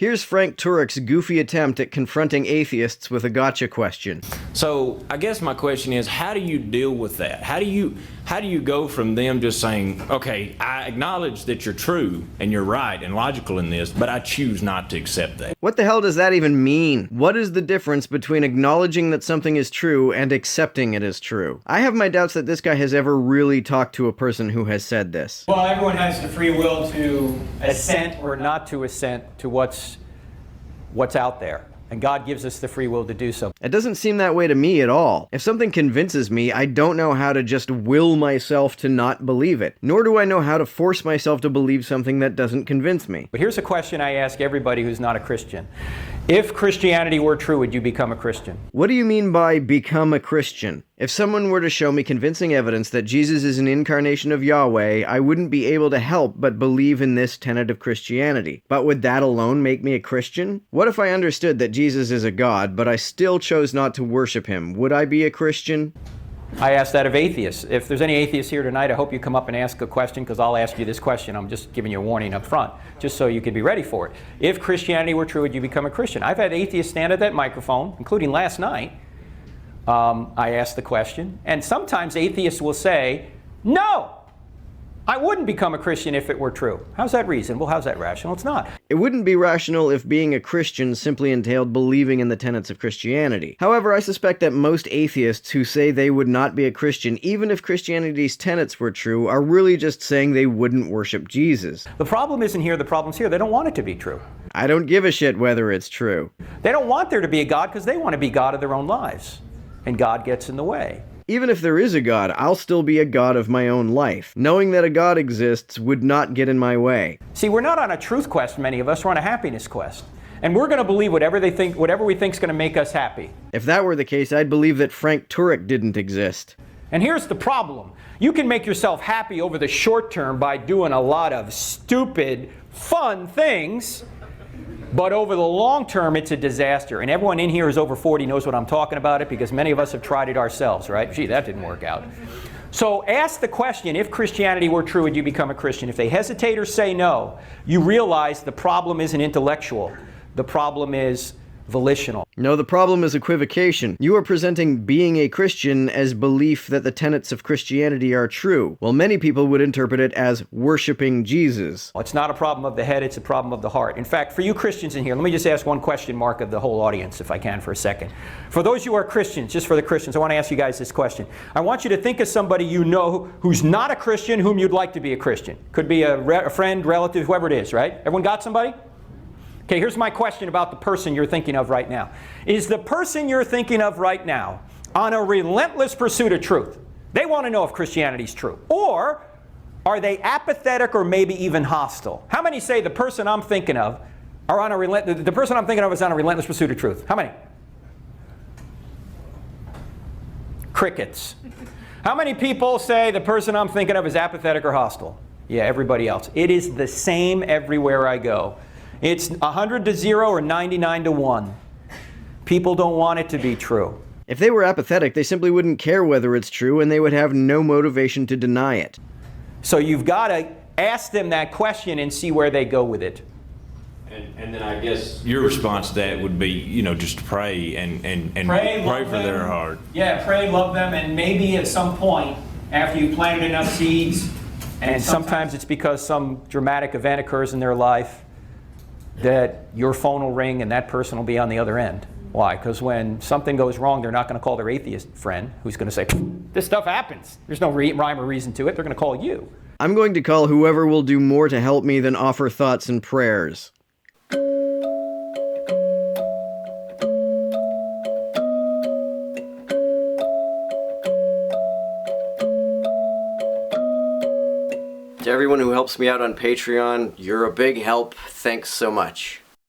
Here's Frank Turek's goofy attempt at confronting atheists with a gotcha question. So I guess my question is, how do you deal with that? How do you go from them just saying, okay, I acknowledge that you're true and you're right and logical in this, but I choose not to accept that? What the hell does that even mean? What is the difference between acknowledging that something is true and accepting it as true? I have my doubts that this guy has ever really talked to a person who has said this. Well, everyone has the free will to assent or not to assent to what's out there. And God gives us the free will to do so. It doesn't seem that way to me at all. If something convinces me, I don't know how to just will myself to not believe it. Nor do I know how to force myself to believe something that doesn't convince me. But here's a question I ask everybody who's not a Christian. If Christianity were true, would you become a Christian? What do you mean by become a Christian? If someone were to show me convincing evidence that Jesus is an incarnation of Yahweh, I wouldn't be able to help but believe in this tenet of Christianity. But would that alone make me a Christian? What if I understood that Jesus is a God, but I still chose not to worship him? Would I be a Christian? I ask that of atheists. If there's any atheists here tonight, I hope you come up and ask a question, because I'll ask you this question. I'm just giving you a warning up front, just so you can be ready for it. If Christianity were true, would you become a Christian? I've had atheists stand at that microphone, including last night. I asked the question, and sometimes atheists will say, no, I wouldn't become a Christian if it were true. How's that reasonable? How's that rational? It's not. It wouldn't be rational if being a Christian simply entailed believing in the tenets of Christianity. However, I suspect that most atheists who say they would not be a Christian, even if Christianity's tenets were true, are really just saying they wouldn't worship Jesus. The problem isn't here, the problem's here. They don't want it to be true. I don't give a shit whether it's true. They don't want there to be a God because they want to be God of their own lives. And God gets in the way. Even if there is a God, I'll still be a God of my own life. Knowing that a God exists would not get in my way. See, we're not on a truth quest, many of us. We're on a happiness quest. And we're going to believe whatever we think is going to make us happy. If that were the case, I'd believe that Frank Turek didn't exist. And here's the problem. You can make yourself happy over the short term by doing a lot of stupid, fun things. But over the long term, it's a disaster. And everyone in here who's over 40 knows what I'm talking about, because many of us have tried it ourselves, right? Gee, that didn't work out. So ask the question, if Christianity were true, would you become a Christian? If they hesitate or say no, you realize the problem isn't intellectual. The problem is volitional. No, the problem is equivocation. You are presenting being a Christian as belief that the tenets of Christianity are true, while many people would interpret it as worshiping Jesus. It's not a problem of the head, it's a problem of the heart. In fact, for you Christians in here, let me just ask one question mark of the whole audience, if I can, for a second. For those who are Christians, just for the Christians, I want to ask you guys this question. I want you to think of somebody you know who's not a Christian, whom you'd like to be a Christian. Could be a friend, relative, whoever it is, right? Everyone got somebody? Okay, here's my question about the person you're thinking of right now. Is the person you're thinking of right now on a relentless pursuit of truth? They want to know if Christianity's true. Or are they apathetic or maybe even hostile? How many say the person I'm thinking of is on a relentless pursuit of truth? How many? Crickets. How many people say the person I'm thinking of is apathetic or hostile? Yeah, everybody else. It is the same everywhere I go. It's 100 to 0 or 99 to 1. People don't want it to be true. If they were apathetic, they simply wouldn't care whether it's true, and they would have no motivation to deny it. So you've got to ask them that question and see where they go with it. And then I guess your response to that would be, just to pray and pray for their heart. Yeah, pray, love them, and maybe at some point, after you planted enough seeds, and sometimes it's because some dramatic event occurs in their life, that your phone will ring and that person will be on the other end. Why? Because when something goes wrong, they're not going to call their atheist friend who's going to say, this stuff happens. There's no rhyme or reason to it. They're going to call you. I'm going to call whoever will do more to help me than offer thoughts and prayers. To everyone who helps me out on Patreon, you're a big help. Thanks so much.